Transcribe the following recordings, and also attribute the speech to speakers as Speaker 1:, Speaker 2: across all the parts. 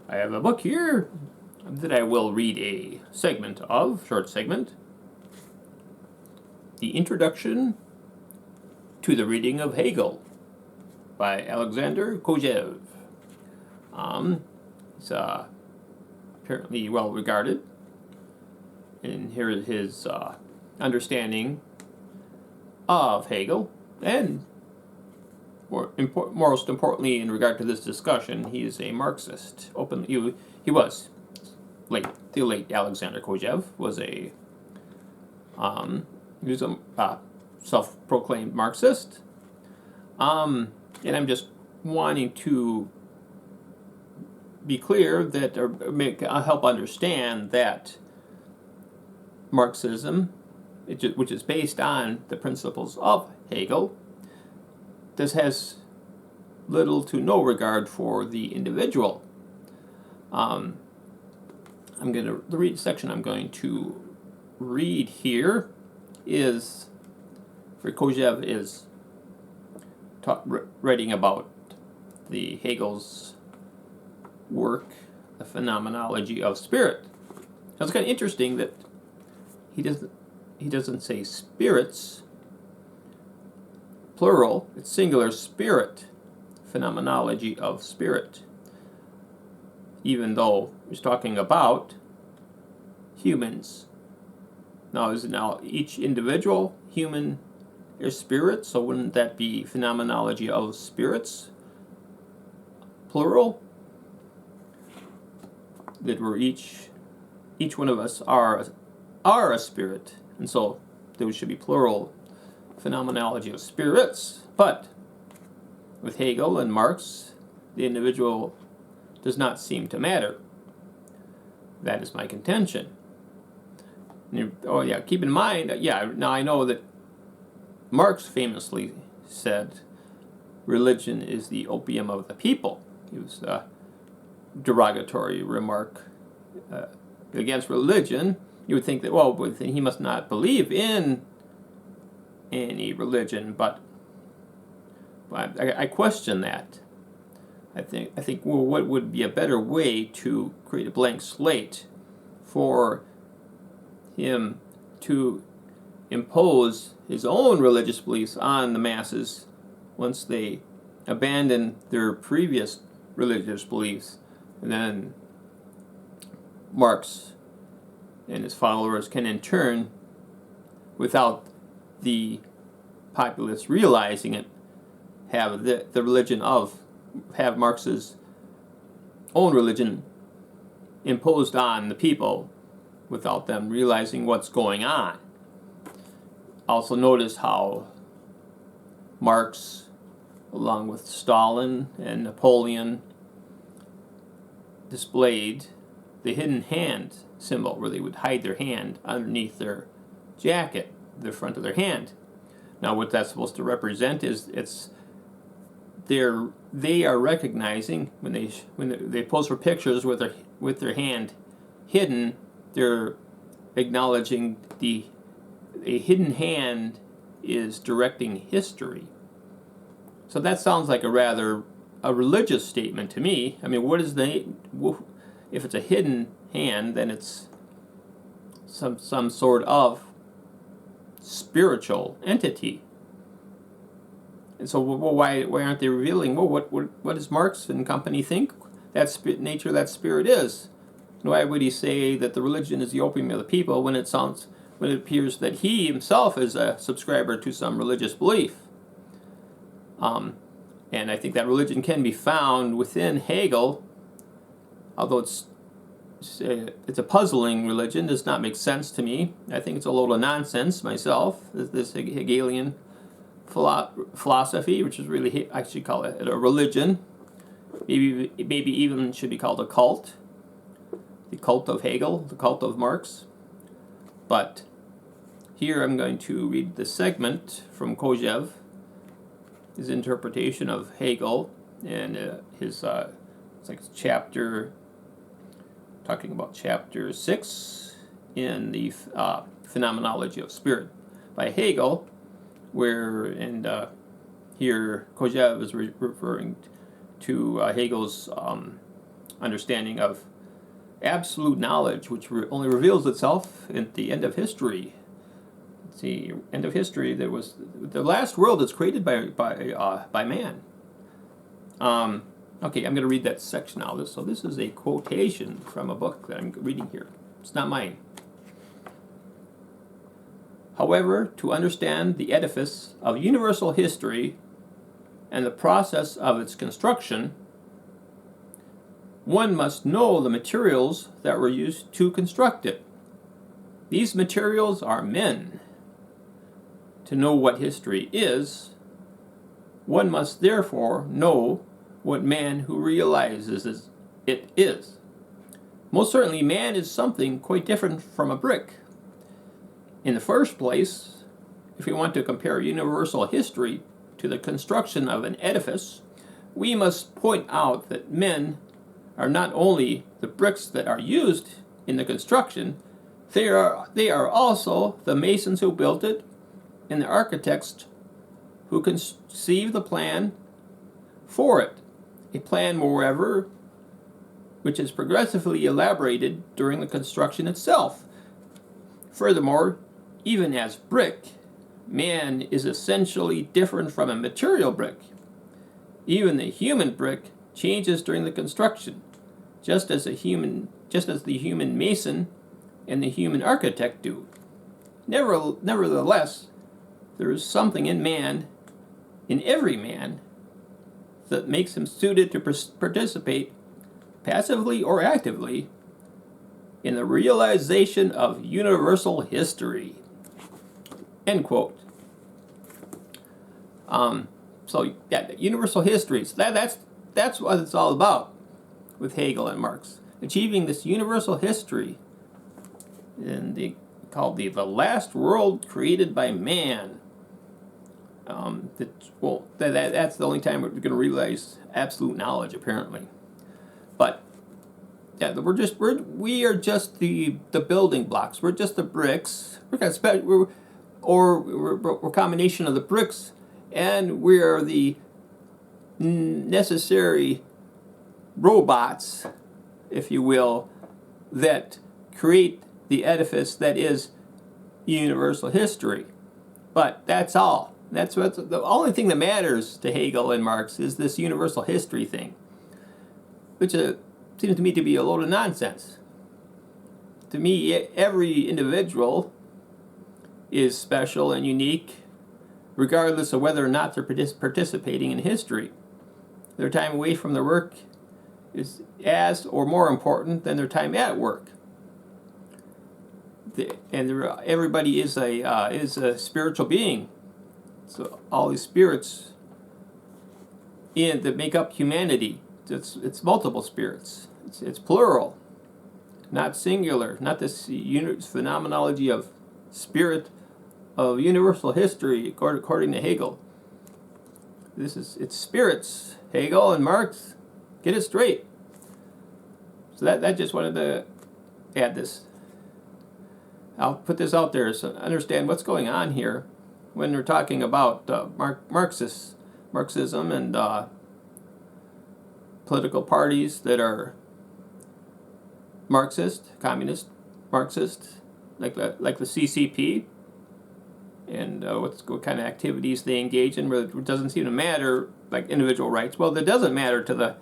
Speaker 1: I have a book here that I will read a short segment. The Introduction to the Reading of Hegel by Alexandre Kojeve. He's apparently well regarded, and here is his understanding of Hegel, and most importantly, in regard to this discussion, he is a Marxist. He was the late Alexandre Kojeve was a self-proclaimed Marxist, and I'm just wanting to be clear that, or help understand that Marxism, which is based on the principles of Hegel, this has little to no regard for the individual. The section I'm going to read here is, for Kojeve is writing about the Hegel's work, the Phenomenology of Spirit. Now it's kind of interesting that he doesn't say spirits, plural, it's singular, spirit, Phenomenology of Spirit, even though he's talking about humans. Now each individual human is spirit, so wouldn't that be Phenomenology of Spirits, plural? That we're each one of us are a spirit, and so those should be plural, Phenomenology of Spirits. But with Hegel and Marx, the individual does not seem to matter. That is my contention. Keep in mind, now I know that Marx famously said religion is the opium of the people. It was a derogatory remark against religion. You would think that, he must not believe in any religion, but I question that. I think what would be a better way to create a blank slate for him to impose his own religious beliefs on the masses once they abandon their previous religious beliefs, and then Marx and his followers can in turn, without the populace realizing it, have have Marx's own religion imposed on the people without them realizing what's going on. Also notice how Marx, along with Stalin and Napoleon, displayed the hidden hand symbol, where they would hide their hand underneath their jacket, the front of their hand. Now what that's supposed to represent is they are recognizing when they pose for pictures with their hand hidden, they're acknowledging a hidden hand is directing history. So that sounds like a religious statement to me. I mean, if it's a hidden hand, then it's some sort of spiritual entity. And so, why aren't they revealing? What does Marx and company think nature of that spirit is? And why would he say that the religion is the opium of the people when it appears that he himself is a subscriber to some religious belief? And I think that religion can be found within Hegel, although it's a puzzling religion. Does not make sense to me. I think it's a load of nonsense myself, this Hegelian philosophy, which is really, I should call it a religion. Maybe even should be called a cult. The cult of Hegel, the cult of Marx. But here I'm going to read the segment from Kojeve, his interpretation of Hegel, and his it's like chapter, talking about chapter 6 in the Phenomenology of Spirit by Hegel, here Kojeve is referring to Hegel's understanding of absolute knowledge, which only reveals itself at the end of history. See, end of history. There was the last world is created by man. Okay, I'm going to read that section now. So this is a quotation from a book that I'm reading here. It's not mine. However, to understand the edifice of universal history and the process of its construction, one must know the materials that were used to construct it. These materials are men. To know what history is, one must therefore know what man who realizes it is. Most certainly, man is something quite different from a brick. In the first place, if we want to compare universal history to the construction of an edifice, we must point out that men are not only the bricks that are used in the construction, they are also the masons who built it and the architects who conceived the plan for it. A plan, moreover, which is progressively elaborated during the construction itself. Furthermore, even as brick, man is essentially different from a material brick. Even the human brick changes during the construction, just as the human mason and the human architect do. Nevertheless, there is something in man, in every man, that makes him suited to participate, passively or actively, in the realization of universal history. End quote. So yeah, universal history. So that's what it's all about with Hegel and Marx, achieving this universal history, and called the last world created by man. That's the only time we're going to realize absolute knowledge, apparently. But yeah, we are just the building blocks. We're just the bricks. We're a combination of the bricks, and we are the necessary robots, if you will, that create the edifice that is universal history. But that's all. That's the only thing that matters to Hegel and Marx is this universal history thing, which seems to me to be a load of nonsense. To me, every individual is special and unique, regardless of whether or not they're participating in history. Their time away from their work is as or more important than their time at work. Everybody is a spiritual being. So all these spirits that make up humanity, it's multiple spirits. It's plural, not singular. Not this phenomenology of spirit of universal history according to Hegel. It's spirits. Hegel and Marx, get it straight. So that just wanted to add this. I'll put this out there so understand what's going on here when we're talking about Marxism and political parties that are Marxist, communist, Marxist, like the CCP, and what kind of activities they engage in. Where it doesn't seem to matter, like individual rights. Well, it doesn't matter to the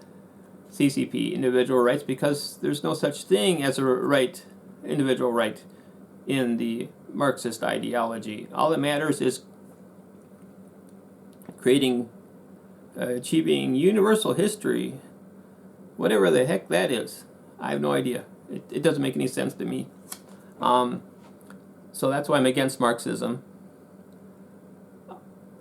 Speaker 1: CCP individual rights because there's no such thing as a individual right in the Marxist ideology. All that matters is achieving universal history, whatever the heck that is. I have no idea. It doesn't make any sense to me. So that's why I'm against Marxism.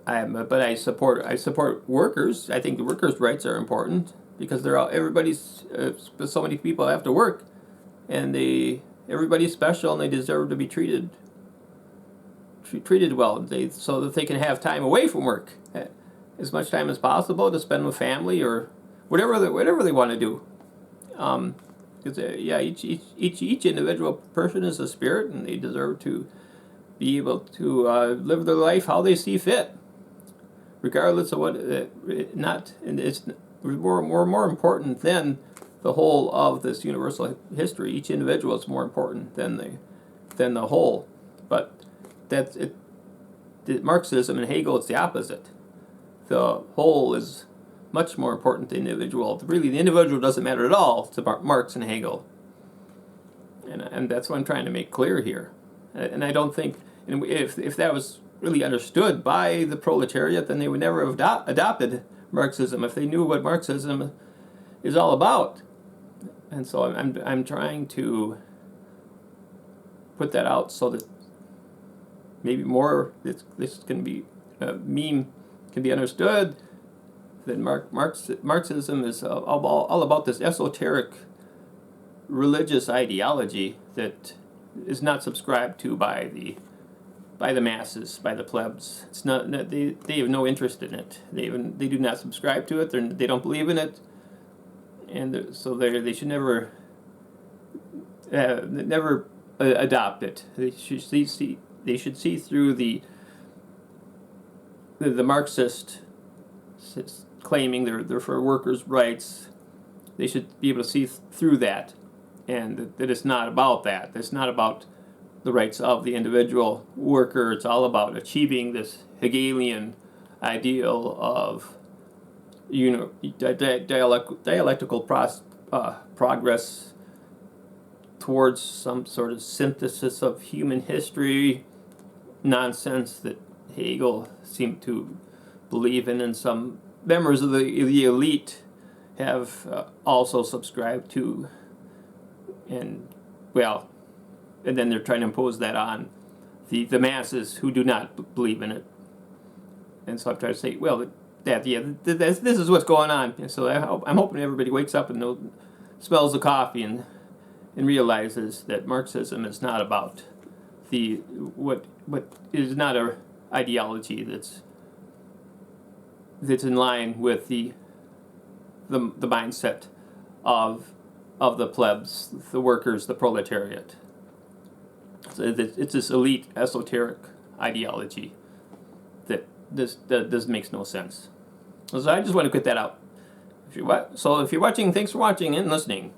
Speaker 1: But I support workers. I think the workers' rights are important because so many people have to work, and everybody's special and they deserve to be treated well. So that they can have time away from work, as much time as possible to spend with family or whatever they want to do. Because each individual person is a spirit, and they deserve to be able to live their life how they see fit, regardless of what. And it's more important than the whole of this universal history. Each individual is more important than the whole. But that's it. Marxism and Hegel, it's the opposite. The whole is much more important than the individual. Really, the individual doesn't matter at all to Marx and Hegel. And that's what I'm trying to make clear here. And I don't think, and if that was really understood by the proletariat, then they would never have adopted Marxism if they knew what Marxism is all about. And so I'm trying to put that out so that maybe more this can be meme can be understood. That Marxism is all about this esoteric religious ideology that is not subscribed to by the masses, by the plebs. It's not they have no interest in it. They do not subscribe to it. They don't believe in it, and so they should never adopt it. They should see through the Marxist claiming they're for workers' rights. They should be able to see through that, and that it's not about that. It's not about the rights of the individual worker. It's all about achieving this Hegelian ideal of dialectical progress towards some sort of synthesis of human history nonsense that Hegel seemed to believe in, and some members of the elite have also subscribed to, and then they're trying to impose that on the masses who do not believe in it. And so I'm trying to say, this is what's going on. And so I'm hoping everybody wakes up and smells the coffee and realizes that Marxism is not about what is not a ideology that's in line with the mindset of the plebs, the workers, the proletariat. So it's this elite esoteric ideology that this makes no sense. So I just want to put that out. If you're watching, thanks for watching and listening.